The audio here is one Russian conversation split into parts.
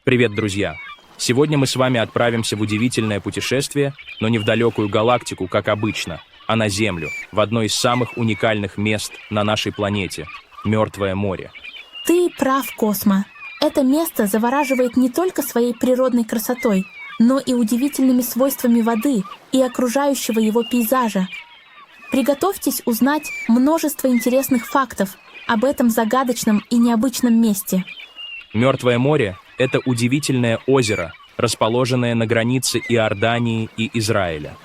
Привет, друзья! Сегодня мы с вами отправимся в удивительное путешествие, но не в далекую галактику, как обычно, а на Землю, в одно из самых уникальных мест на нашей планете – Мертвое море. Ты прав, Космо. Это место завораживает не только своей природной красотой, но и удивительными свойствами воды и окружающего его пейзажа. Приготовьтесь узнать множество интересных фактов об этом загадочном и необычном месте. Мертвое море – это удивительное озеро, расположенное на границе Иордании и Израиля.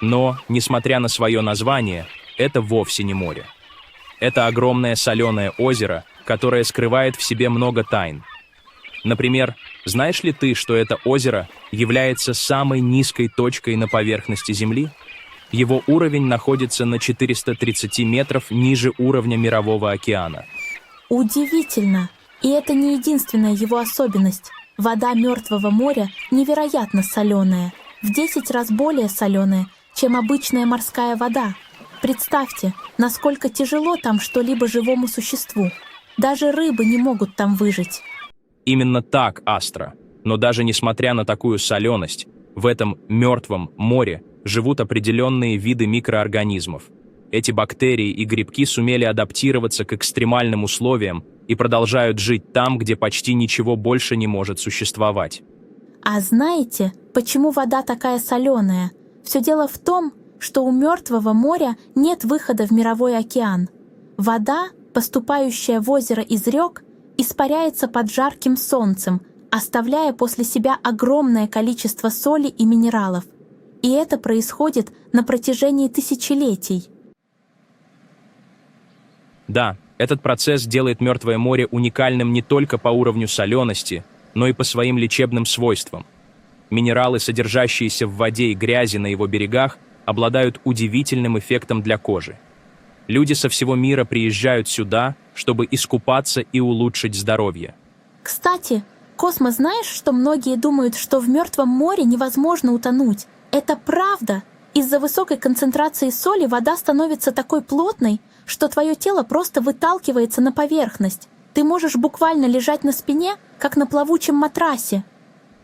Но, несмотря на свое название, это вовсе не море. Это огромное соленое озеро, которое скрывает в себе много тайн. Например, знаешь ли ты, что это озеро является самой низкой точкой на поверхности Земли? Его уровень находится на 430 метров ниже уровня Мирового океана. Удивительно! И это не единственная его особенность. Вода Мертвого моря невероятно соленая, в 10 раз более соленая, чем обычная морская вода. Представьте, насколько тяжело там что-либо живому существу. Даже рыбы не могут там выжить. Именно так, Астра. Но даже несмотря на такую соленость, в этом Мертвом море живут определенные виды микроорганизмов. Эти бактерии и грибки сумели адаптироваться к экстремальным условиям и продолжают жить там, где почти ничего больше не может существовать. А знаете, почему вода такая соленая? Все дело в том, что у Мертвого моря нет выхода в Мировой океан. Вода, поступающая в озеро из рек, испаряется под жарким солнцем, оставляя после себя огромное количество соли и минералов. И это происходит на протяжении тысячелетий. Да, этот процесс делает Мертвое море уникальным не только по уровню солености, но и по своим лечебным свойствам. Минералы, содержащиеся в воде и грязи на его берегах, обладают удивительным эффектом для кожи. Люди со всего мира приезжают сюда, чтобы искупаться и улучшить здоровье. Кстати, Космо, знаешь, что многие думают, что в Мертвом море невозможно утонуть? Это правда! Из-за высокой концентрации соли вода становится такой плотной, что твое тело просто выталкивается на поверхность. Ты можешь буквально лежать на спине, как на плавучем матрасе.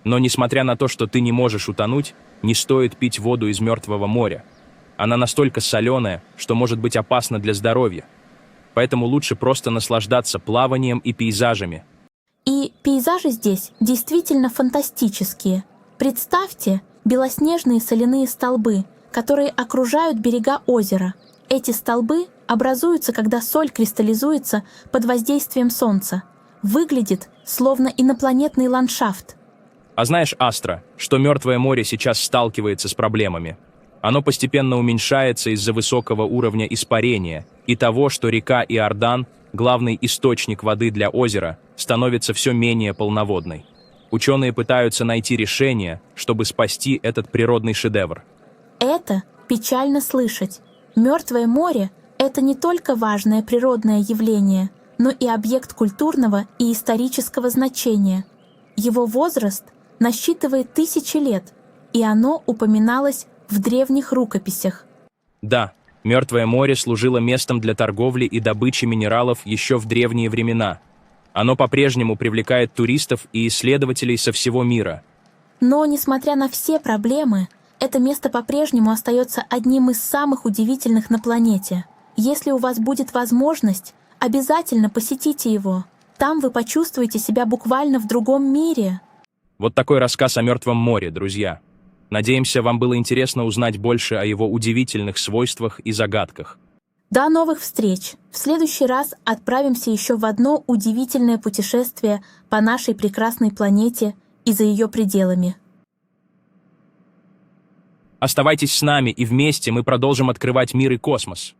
Но несмотря на то, что ты не можешь утонуть, не стоит пить воду из Мертвого моря. Она настолько соленая, что может быть опасна для здоровья. Поэтому лучше просто наслаждаться плаванием и пейзажами. И пейзажи здесь действительно фантастические. Представьте белоснежные соляные столбы, которые окружают берега озера. Эти столбы образуются, когда соль кристаллизуется под воздействием солнца. Выглядит словно инопланетный ландшафт. А знаешь, Астра, что Мертвое море сейчас сталкивается с проблемами? Оно постепенно уменьшается из-за высокого уровня испарения и того, что река Иордан, главный источник воды для озера, становится все менее полноводной. Ученые пытаются найти решение, чтобы спасти этот природный шедевр. Это печально слышать. Мертвое море — это не только важное природное явление, но и объект культурного и исторического значения. Его возраст насчитывает тысячи лет, и оно упоминалось в древних рукописях. Да, Мертвое море служило местом для торговли и добычи минералов еще в древние времена. Оно по-прежнему привлекает туристов и исследователей со всего мира. Но, несмотря на все проблемы, это место по-прежнему остается одним из самых удивительных на планете. Если у вас будет возможность, обязательно посетите его. Там вы почувствуете себя буквально в другом мире. Вот такой рассказ о Мертвом море, друзья. Надеемся, вам было интересно узнать больше о его удивительных свойствах и загадках. До новых встреч! В следующий раз отправимся еще в одно удивительное путешествие по нашей прекрасной планете и за ее пределами. Оставайтесь с нами, и вместе мы продолжим открывать мир и космос.